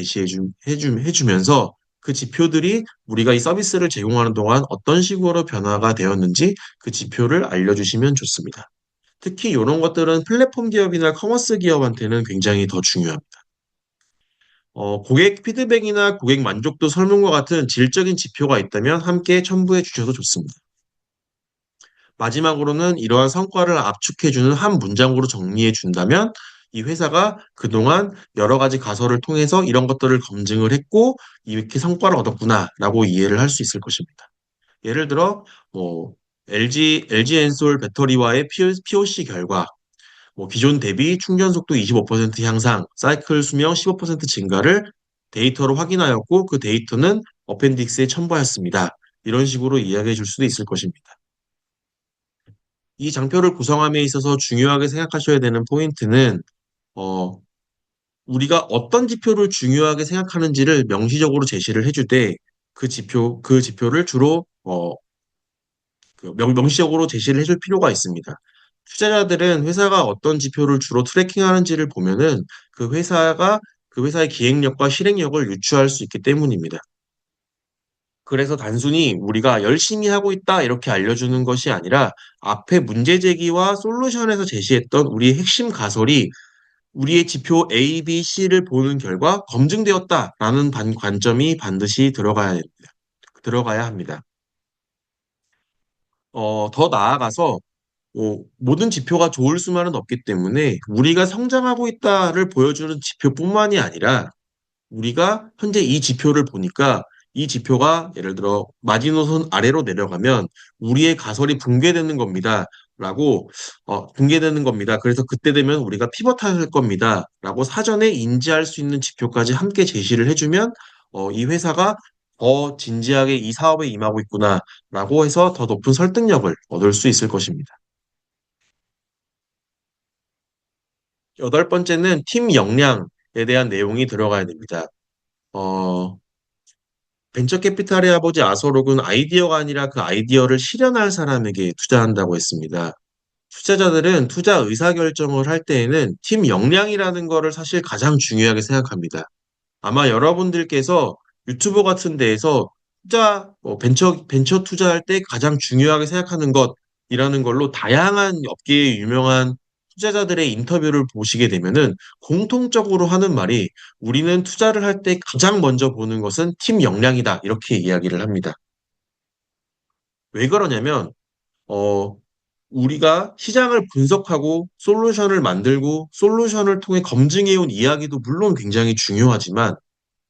해주면서 그 지표들이 우리가 이 서비스를 제공하는 동안 어떤 식으로 변화가 되었는지 그 지표를 알려주시면 좋습니다. 특히 이런 것들은 플랫폼 기업이나 커머스 기업한테는 굉장히 더 중요합니다. 고객 피드백이나 고객 만족도 설문과 같은 질적인 지표가 있다면 함께 첨부해 주셔도 좋습니다. 마지막으로는 이러한 성과를 압축해주는 한 문장으로 정리해 준다면 이 회사가 그동안 여러 가지 가설을 통해서 이런 것들을 검증을 했고 이렇게 성과를 얻었구나라고 이해를 할 수 있을 것입니다. 예를 들어 뭐 LG 엔솔 배터리와의 POC 결과, 뭐 기존 대비 충전 속도 25% 향상, 사이클 수명 15% 증가를 데이터로 확인하였고 그 데이터는 어펜딕스에 첨부하였습니다. 이런 식으로 이야기해 줄 수도 있을 것입니다. 이 장표를 구성함에 있어서 중요하게 생각하셔야 되는 포인트는 어, 우리가 어떤 지표를 중요하게 생각하는지를 명시적으로 제시를 해주되 그 지표를 주로 명시적으로 제시를 해줄 필요가 있습니다. 투자자들은 회사가 어떤 지표를 주로 트래킹하는지를 보면은 그 회사의 기획력과 실행력을 유추할 수 있기 때문입니다. 그래서 단순히 우리가 열심히 하고 있다 이렇게 알려주는 것이 아니라 앞에 문제 제기와 솔루션에서 제시했던 우리의 핵심 가설이 우리의 지표 A, B, C를 보는 결과 검증되었다라는 관점이 반드시 들어가야 합니다. 더 나아가서 모든 지표가 좋을 수만은 없기 때문에 우리가 성장하고 있다를 보여주는 지표뿐만이 아니라 우리가 현재 이 지표를 보니까 이 지표가 예를 들어 마지노선 아래로 내려가면 우리의 가설이 붕괴되는 겁니다. 붕괴되는 겁니다. 그래서 그때 되면 우리가 피벗할 겁니다. 라고 사전에 인지할 수 있는 지표까지 함께 제시를 해주면 이 회사가 더 진지하게 이 사업에 임하고 있구나 라고 해서 더 높은 설득력을 얻을 수 있을 것입니다. 여덟 번째는 팀 역량에 대한 내용이 들어가야 됩니다. 어, 벤처 캐피탈의 아버지 아소록은 아이디어가 아니라 그 아이디어를 실현할 사람에게 투자한다고 했습니다. 투자자들은 투자 의사결정을 할 때에는 팀 역량이라는 거를 사실 가장 중요하게 생각합니다. 아마 여러분들께서 유튜브 같은 데에서 벤처 투자할 때 가장 중요하게 생각하는 것이라는 걸로 다양한 업계의 유명한 투자자들의 인터뷰를 보시게 되면은 공통적으로 하는 말이 우리는 투자를 할 때 가장 먼저 보는 것은 팀 역량이다. 이렇게 이야기를 합니다. 왜 그러냐면, 어, 우리가 시장을 분석하고 솔루션을 만들고 솔루션을 통해 검증해온 이야기도 물론 굉장히 중요하지만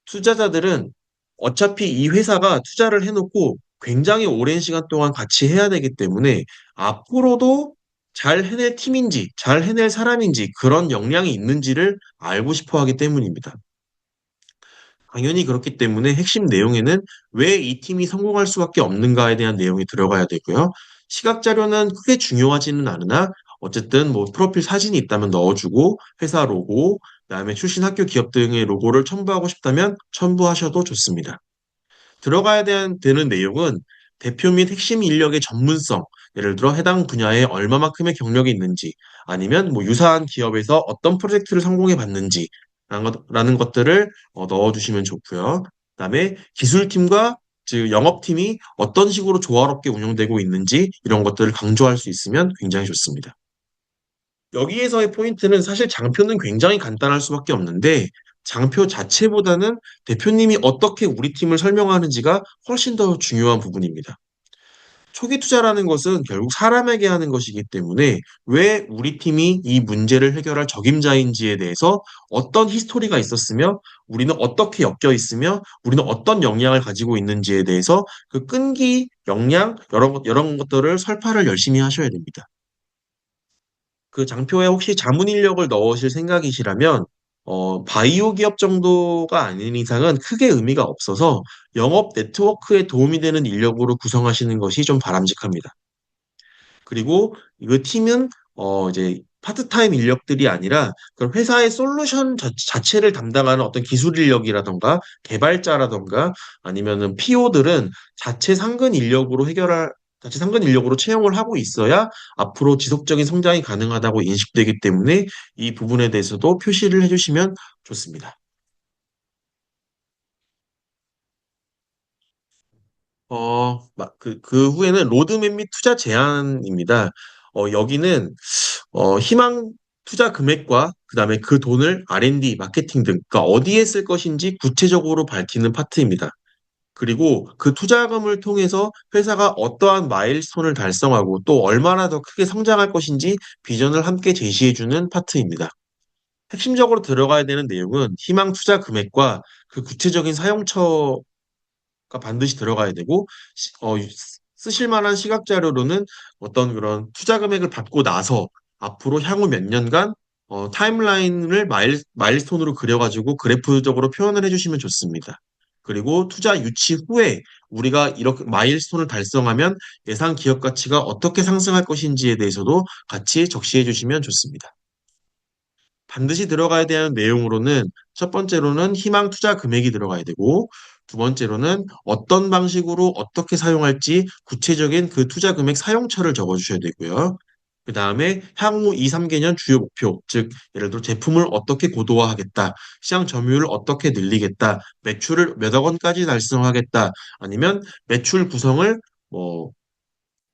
투자자들은 어차피 이 회사가 투자를 해놓고 굉장히 오랜 시간 동안 같이 해야 되기 때문에 앞으로도 잘 해낼 팀인지, 잘 해낼 사람인지, 그런 역량이 있는지를 알고 싶어 하기 때문입니다. 당연히 그렇기 때문에 핵심 내용에는 왜 이 팀이 성공할 수밖에 없는가에 대한 내용이 들어가야 되고요. 시각 자료는 크게 중요하지는 않으나 어쨌든 뭐 프로필 사진이 있다면 넣어주고 회사 로고, 그다음에 출신 학교 기업 등의 로고를 첨부하고 싶다면 첨부하셔도 좋습니다. 되는 내용은 대표 및 핵심 인력의 전문성, 예를 들어 해당 분야에 얼마만큼의 경력이 있는지, 아니면 뭐 유사한 기업에서 어떤 프로젝트를 성공해 봤는지, 라는 것들을 넣어주시면 좋고요. 그다음에 기술팀과 즉 영업팀이 어떤 식으로 조화롭게 운영되고 있는지 이런 것들을 강조할 수 있으면 굉장히 좋습니다. 여기에서의 포인트는 사실 장표는 굉장히 간단할 수밖에 없는데 장표 자체보다는 대표님이 어떻게 우리 팀을 설명하는지가 훨씬 더 중요한 부분입니다. 초기 투자라는 것은 결국 사람에게 하는 것이기 때문에 왜 우리 팀이 이 문제를 해결할 적임자인지에 대해서 어떤 히스토리가 있었으며 우리는 어떻게 엮여 있으며 우리는 어떤 역량을 가지고 있는지에 대해서 그 끈기, 역량, 여러 것들을 설파를 열심히 하셔야 됩니다. 그 장표에 혹시 자문 인력을 넣으실 생각이시라면 바이오 기업 정도가 아닌 이상은 크게 의미가 없어서 영업 네트워크에 도움이 되는 인력으로 구성하시는 것이 좀 바람직합니다. 그리고 이 팀은 이제 파트타임 인력들이 아니라 그 회사의 솔루션 자체를 담당하는 어떤 기술 인력이라던가 개발자라던가 아니면은 PO들은 자체 상근 인력으로 채용을 하고 있어야 앞으로 지속적인 성장이 가능하다고 인식되기 때문에 이 부분에 대해서도 표시를 해주시면 좋습니다. 그 후에는 로드맵 및 투자 제한입니다. 여기는 희망 투자 금액과 그다음에 그 돈을 R&D, 마케팅 등, 그러니까 어디에 쓸 것인지 구체적으로 밝히는 파트입니다. 그리고 그 투자금을 통해서 회사가 어떠한 마일스톤을 달성하고 또 얼마나 더 크게 성장할 것인지 비전을 함께 제시해주는 파트입니다. 핵심적으로 들어가야 되는 내용은 희망 투자 금액과 그 구체적인 사용처가 반드시 들어가야 되고, 쓰실 만한 시각 자료로는 어떤 그런 투자 금액을 받고 나서 앞으로 향후 몇 년간 타임라인을 마일스톤으로 그려가지고 그래프적으로 표현을 해주시면 좋습니다. 그리고 투자 유치 후에 우리가 이렇게 마일스톤을 달성하면 예상 기업 가치가 어떻게 상승할 것인지에 대해서도 같이 적시해 주시면 좋습니다. 반드시 들어가야 되는 내용으로는 첫 번째로는 희망 투자 금액이 들어가야 되고, 두 번째로는 어떤 방식으로 어떻게 사용할지 구체적인 그 투자 금액 사용처를 적어주셔야 되고요. 그 다음에 향후 2, 3개년 주요 목표, 즉 예를 들어 제품을 어떻게 고도화하겠다, 시장 점유율을 어떻게 늘리겠다, 매출을 몇억 원까지 달성하겠다, 아니면 매출 구성을 뭐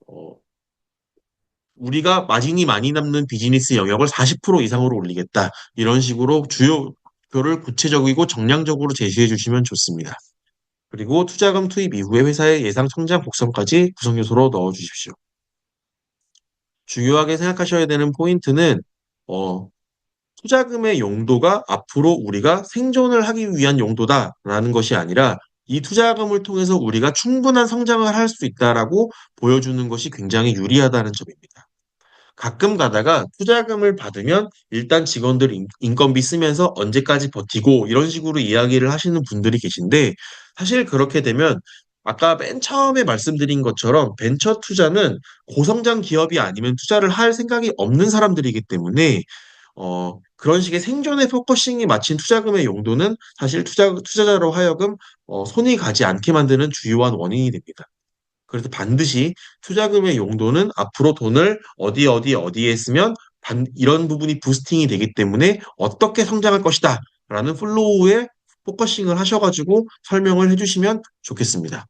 어, 우리가 마진이 많이 남는 비즈니스 영역을 40% 이상으로 올리겠다. 이런 식으로 주요 목표를 구체적이고 정량적으로 제시해 주시면 좋습니다. 그리고 투자금 투입 이후에 회사의 예상 성장 곡선까지 구성 요소로 넣어 주십시오. 중요하게 생각하셔야 되는 포인트는 어, 투자금의 용도가 앞으로 우리가 생존을 하기 위한 용도다라는 것이 아니라 이 투자금을 통해서 우리가 충분한 성장을 할 수 있다라고 보여주는 것이 굉장히 유리하다는 점입니다. 가끔 가다가 투자금을 받으면 일단 직원들 인건비 쓰면서 언제까지 버티고 이런 식으로 이야기를 하시는 분들이 계신데, 사실 그렇게 되면 아까 맨 처음에 말씀드린 것처럼 벤처 투자는 고성장 기업이 아니면 투자를 할 생각이 없는 사람들이기 때문에 그런 식의 생존에 포커싱이 맞춘 투자금의 용도는 사실 투자자로 하여금 손이 가지 않게 만드는 주요한 원인이 됩니다. 그래서 반드시 투자금의 용도는 앞으로 돈을 어디에 쓰면 이런 부분이 부스팅이 되기 때문에 어떻게 성장할 것이다 라는 플로우에 포커싱을 하셔가지고 설명을 해주시면 좋겠습니다.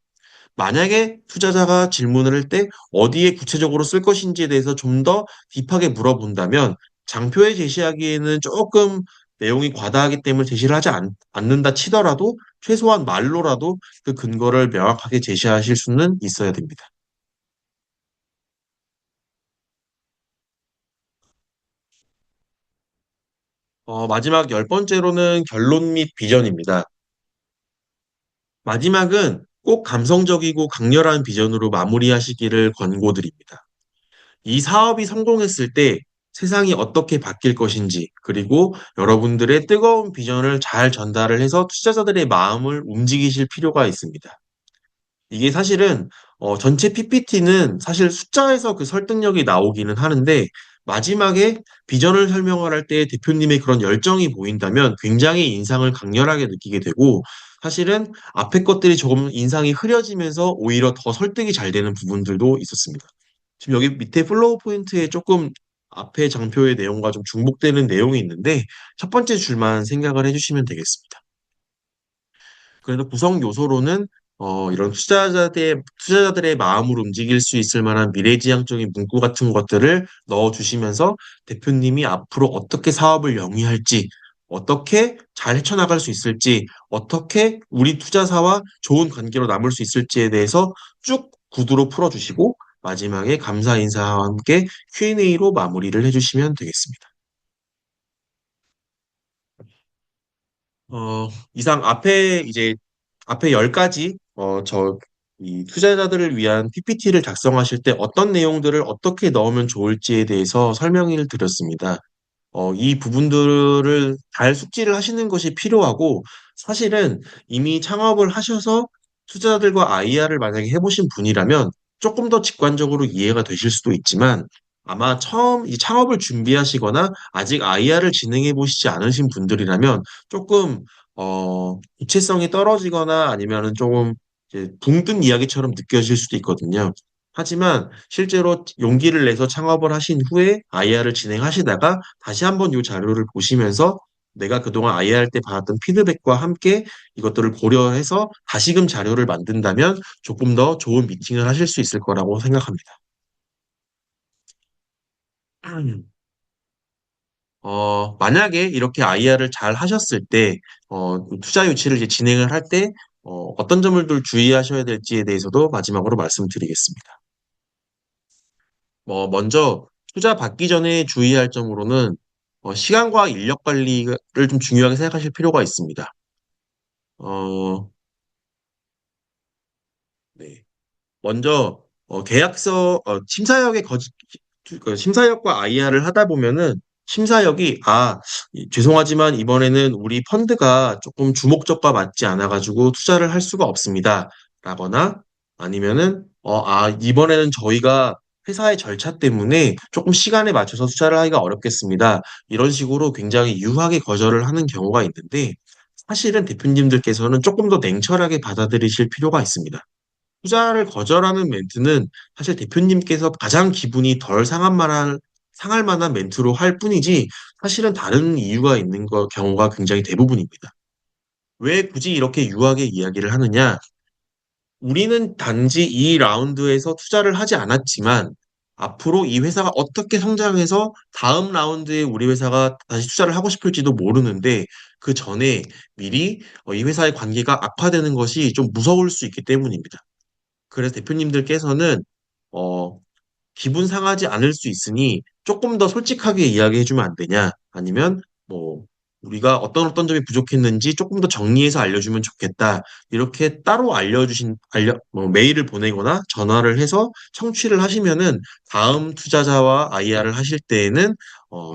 만약에 투자자가 질문을 할 때 어디에 구체적으로 쓸 것인지에 대해서 좀 더 딥하게 물어본다면 장표에 제시하기에는 조금 내용이 과다하기 때문에 제시를 하지 않는다 치더라도 최소한 말로라도 그 근거를 명확하게 제시하실 수는 있어야 됩니다. 마지막 열 번째로는 결론 및 비전입니다. 마지막은 꼭 감성적이고 강렬한 비전으로 마무리하시기를 권고드립니다. 이 사업이 성공했을 때 세상이 어떻게 바뀔 것인지, 그리고 여러분들의 뜨거운 비전을 잘 전달을 해서 투자자들의 마음을 움직이실 필요가 있습니다. 이게 사실은 전체 PPT는 사실 숫자에서 그 설득력이 나오기는 하는데, 마지막에 비전을 설명을 할 때 대표님의 그런 열정이 보인다면 굉장히 인상을 강렬하게 느끼게 되고, 사실은 앞에 것들이 조금 인상이 흐려지면서 오히려 더 설득이 잘 되는 부분들도 있었습니다. 지금 여기 밑에 플로우 포인트에 조금 앞에 장표의 내용과 좀 중복되는 내용이 있는데, 첫 번째 줄만 생각을 해주시면 되겠습니다. 그래서 구성 요소로는 이런 투자자들의 마음을 움직일 수 있을 만한 미래지향적인 문구 같은 것들을 넣어주시면서 대표님이 앞으로 어떻게 사업을 영위할지, 어떻게 잘 헤쳐나갈 수 있을지, 어떻게 우리 투자사와 좋은 관계로 남을 수 있을지에 대해서 쭉 구두로 풀어주시고 마지막에 감사 인사와 함께 Q&A로 마무리를 해주시면 되겠습니다. 이상 앞에 10가지, 이 투자자들을 위한 PPT를 작성하실 때 어떤 내용들을 어떻게 넣으면 좋을지에 대해서 설명을 드렸습니다. 이 부분들을 잘 숙지를 하시는 것이 필요하고, 사실은 이미 창업을 하셔서 투자자들과 IR을 만약에 해보신 분이라면 조금 더 직관적으로 이해가 되실 수도 있지만, 아마 처음 이 창업을 준비하시거나 아직 IR을 진행해 보시지 않으신 분들이라면 조금 구체성이 떨어지거나 아니면은 조금 이제 붕 뜬 이야기처럼 느껴질 수도 있거든요. 하지만 실제로 용기를 내서 창업을 하신 후에 IR을 진행하시다가 다시 한번 이 자료를 보시면서 내가 그동안 IR 때 받았던 피드백과 함께 이것들을 고려해서 다시금 자료를 만든다면 조금 더 좋은 미팅을 하실 수 있을 거라고 생각합니다. 만약에 이렇게 IR을 잘 하셨을 때, 투자 유치를 이제 진행을 할 때, 어떤 점을 주의하셔야 될지에 대해서도 마지막으로 말씀드리겠습니다. 먼저 투자 받기 전에 주의할 점으로는 시간과 인력 관리를 좀 중요하게 생각하실 필요가 있습니다. 어, 네. 먼저 계약서 심사역과 IR을 하다 보면은 심사역이 죄송하지만 이번에는 우리 펀드가 조금 주목저가 맞지 않아가지고 투자를 할 수가 없습니다. 라거나 아니면은 이번에는 저희가 회사의 절차 때문에 조금 시간에 맞춰서 투자를 하기가 어렵겠습니다. 이런 식으로 굉장히 유하게 거절을 하는 경우가 있는데 사실은 대표님들께서는 조금 더 냉철하게 받아들이실 필요가 있습니다. 투자를 거절하는 멘트는 사실 대표님께서 가장 기분이 덜 상할 만한 멘트로 할 뿐이지 사실은 다른 이유가 있는 경우가 굉장히 대부분입니다. 왜 굳이 이렇게 유하게 이야기를 하느냐? 우리는 단지 이 라운드에서 투자를 하지 않았지만 앞으로 이 회사가 어떻게 성장해서 다음 라운드에 우리 회사가 다시 투자를 하고 싶을지도 모르는데 그 전에 미리 이 회사의 관계가 악화되는 것이 좀 무서울 수 있기 때문입니다. 그래서 대표님들께서는 어, 기분 상하지 않을 수 있으니 조금 더 솔직하게 이야기해주면 안 되냐? 아니면 뭐 우리가 어떤 점이 부족했는지 조금 더 정리해서 알려주면 좋겠다. 이렇게 따로 메일을 보내거나 전화를 해서 청취를 하시면은 다음 투자자와 IR을 하실 때에는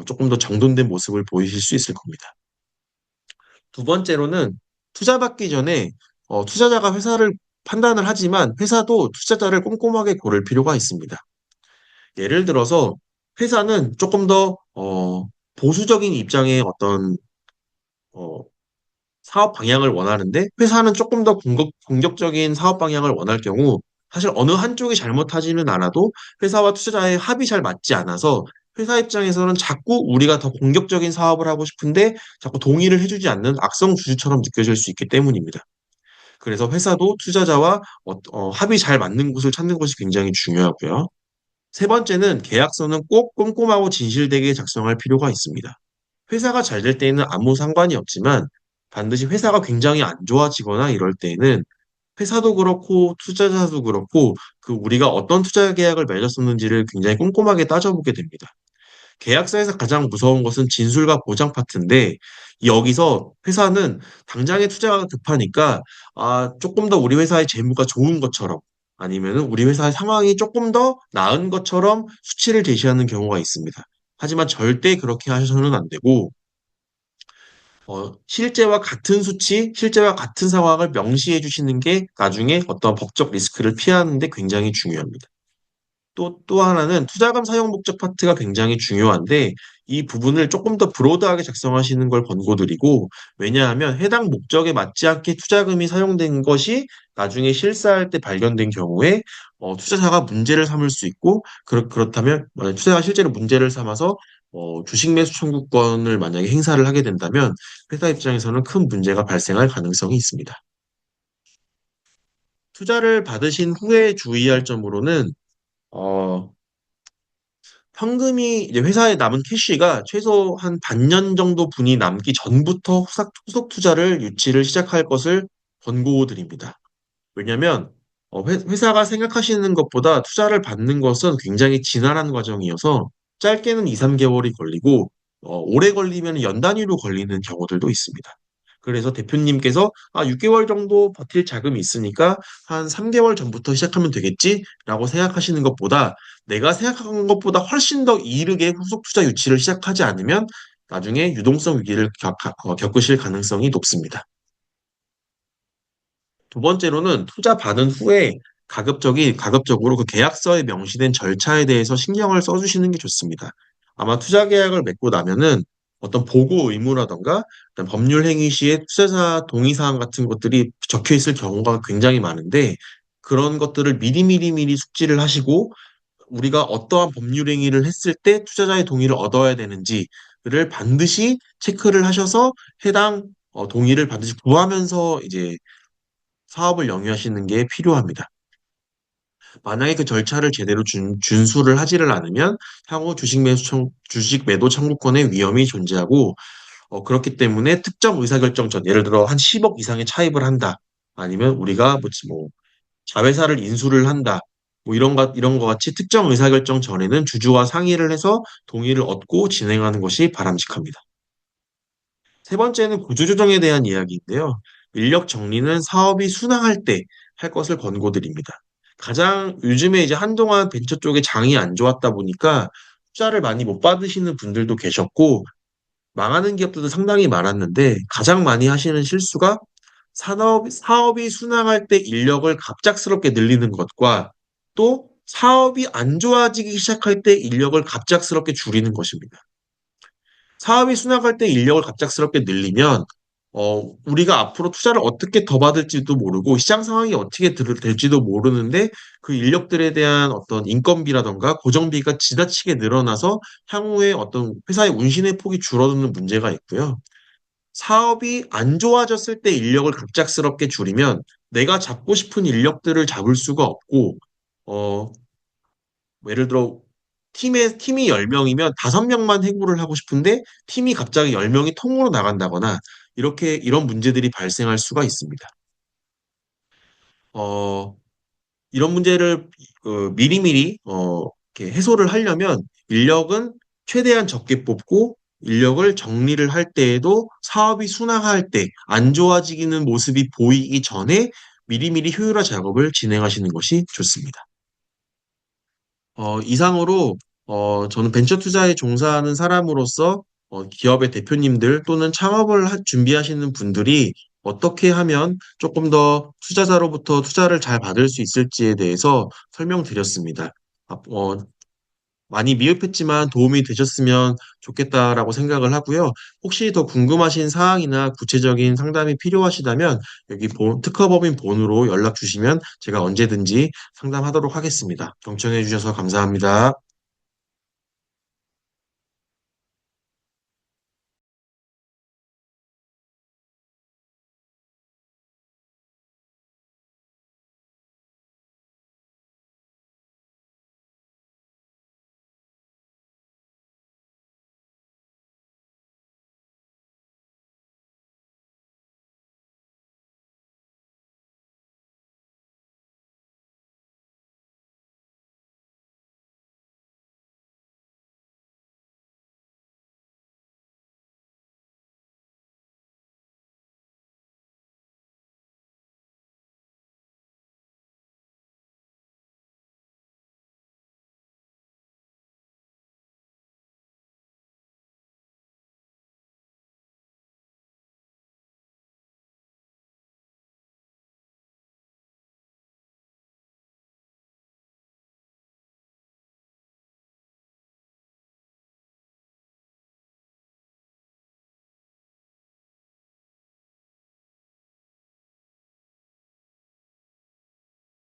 조금 더 정돈된 모습을 보이실 수 있을 겁니다. 두 번째로는 투자 받기 전에 투자자가 회사를 판단을 하지만 회사도 투자자를 꼼꼼하게 고를 필요가 있습니다. 예를 들어서 회사는 조금 더 보수적인 입장의 어떤 어, 사업 방향을 원하는데 회사는 조금 더 공격적인 사업 방향을 원할 경우 사실 어느 한쪽이 잘못하지는 않아도 회사와 투자자의 합이 잘 맞지 않아서 회사 입장에서는 자꾸 우리가 더 공격적인 사업을 하고 싶은데 자꾸 동의를 해주지 않는 악성 주주처럼 느껴질 수 있기 때문입니다. 그래서 회사도 투자자와 합이 잘 맞는 곳을 찾는 것이 굉장히 중요하고요. 세 번째는 계약서는 꼭 꼼꼼하고 진실되게 작성할 필요가 있습니다. 회사가 잘 될 때에는 아무 상관이 없지만 반드시 회사가 굉장히 안 좋아지거나 이럴 때에는 회사도 그렇고 투자자도 그렇고 그 우리가 어떤 투자 계약을 맺었었는지를 굉장히 꼼꼼하게 따져보게 됩니다. 계약서에서 가장 무서운 것은 진술과 보장 파트인데 여기서 회사는 당장의 투자가 급하니까 조금 더 우리 회사의 재무가 좋은 것처럼 아니면은 우리 회사의 상황이 조금 더 나은 것처럼 수치를 제시하는 경우가 있습니다. 하지만 절대 그렇게 하셔서는 안 되고 실제와 같은 수치, 실제와 같은 상황을 명시해 주시는 게 나중에 어떤 법적 리스크를 피하는 데 굉장히 중요합니다. 또 하나는 투자금 사용 목적 파트가 굉장히 중요한데 이 부분을 조금 더 브로드하게 작성하시는 걸 권고드리고 왜냐하면 해당 목적에 맞지 않게 투자금이 사용된 것이 나중에 실사할 때 발견된 경우에 투자자가 문제를 삼을 수 있고 그렇다면 만약 투자자가 실제로 문제를 삼아서 주식 매수 청구권을 만약에 행사를 하게 된다면 회사 입장에서는 큰 문제가 발생할 가능성이 있습니다. 투자를 받으신 후에 주의할 점으로는 어, 현금이 이제 회사에 남은 캐시가 최소 한 반년 정도 분이 남기 전부터 후속 투자를 유치를 시작할 것을 권고드립니다. 왜냐하면 회사가 생각하시는 것보다 투자를 받는 것은 굉장히 지난한 과정이어서 짧게는 2, 3개월이 걸리고 오래 걸리면 연 단위로 걸리는 경우들도 있습니다. 그래서 대표님께서 6개월 정도 버틸 자금이 있으니까 한 3개월 전부터 시작하면 되겠지라고 생각하시는 것보다 내가 생각한 것보다 훨씬 더 이르게 후속 투자 유치를 시작하지 않으면 나중에 유동성 위기를 겪으실 가능성이 높습니다. 두 번째로는 투자 받은 후에 가급적으로 그 계약서에 명시된 절차에 대해서 신경을 써주시는 게 좋습니다. 아마 투자 계약을 맺고 나면은 어떤 보고 의무라던가 어떤 법률 행위 시에 투자자 동의 사항 같은 것들이 적혀 있을 경우가 굉장히 많은데 그런 것들을 미리 숙지를 하시고 우리가 어떠한 법률 행위를 했을 때 투자자의 동의를 얻어야 되는지를 반드시 체크를 하셔서 해당 동의를 반드시 구하면서 이제 사업을 영위하시는 게 필요합니다. 만약에 그 절차를 제대로 준수를 하지를 않으면 향후 주식 매도 청구권의 위험이 존재하고 그렇기 때문에 특정 의사결정 전 예를 들어 한 10억 이상의 차입을 한다. 아니면 우리가 자회사를 인수를 한다. 이런 거 같이 특정 의사결정 전에는 주주와 상의를 해서 동의를 얻고 진행하는 것이 바람직합니다. 세 번째는 구조조정에 대한 이야기인데요. 인력 정리는 사업이 순항할 때 할 것을 권고드립니다. 가장 요즘에 이제 한동안 벤처 쪽에 장이 안 좋았다 보니까 투자를 많이 못 받으시는 분들도 계셨고, 망하는 기업들도 상당히 많았는데, 가장 많이 하시는 실수가 사업이 순항할 때 인력을 갑작스럽게 늘리는 것과 또 사업이 안 좋아지기 시작할 때 인력을 갑작스럽게 줄이는 것입니다. 사업이 순항할 때 인력을 갑작스럽게 늘리면 우리가 앞으로 투자를 어떻게 더 받을지도 모르고 시장 상황이 어떻게 될지도 모르는데 그 인력들에 대한 어떤 인건비라던가 고정비가 지나치게 늘어나서 향후에 어떤 회사의 운신의 폭이 줄어드는 문제가 있고요. 사업이 안 좋아졌을 때 인력을 급작스럽게 줄이면 내가 잡고 싶은 인력들을 잡을 수가 없고, 어, 예를 들어 팀이 10명이면 5명만 해고를 하고 싶은데 팀이 갑자기 10명이 통으로 나간다거나 이런 문제들이 발생할 수가 있습니다. 어, 이런 문제를 미리미리 이렇게 해소를 하려면 인력은 최대한 적게 뽑고 인력을 정리를 할 때에도 사업이 순항할 때 안 좋아지는 모습이 보이기 전에 미리미리 효율화 작업을 진행하시는 것이 좋습니다. 이상으로 저는 벤처 투자에 종사하는 사람으로서 기업의 대표님들 또는 준비하시는 분들이 어떻게 하면 조금 더 투자자로부터 투자를 잘 받을 수 있을지에 대해서 설명드렸습니다. 아, 많이 미흡했지만 도움이 되셨으면 좋겠다라고 생각을 하고요. 혹시 더 궁금하신 사항이나 구체적인 상담이 필요하시다면 여기 특허법인 본으로 연락 주시면 제가 언제든지 상담하도록 하겠습니다. 경청해 주셔서 감사합니다.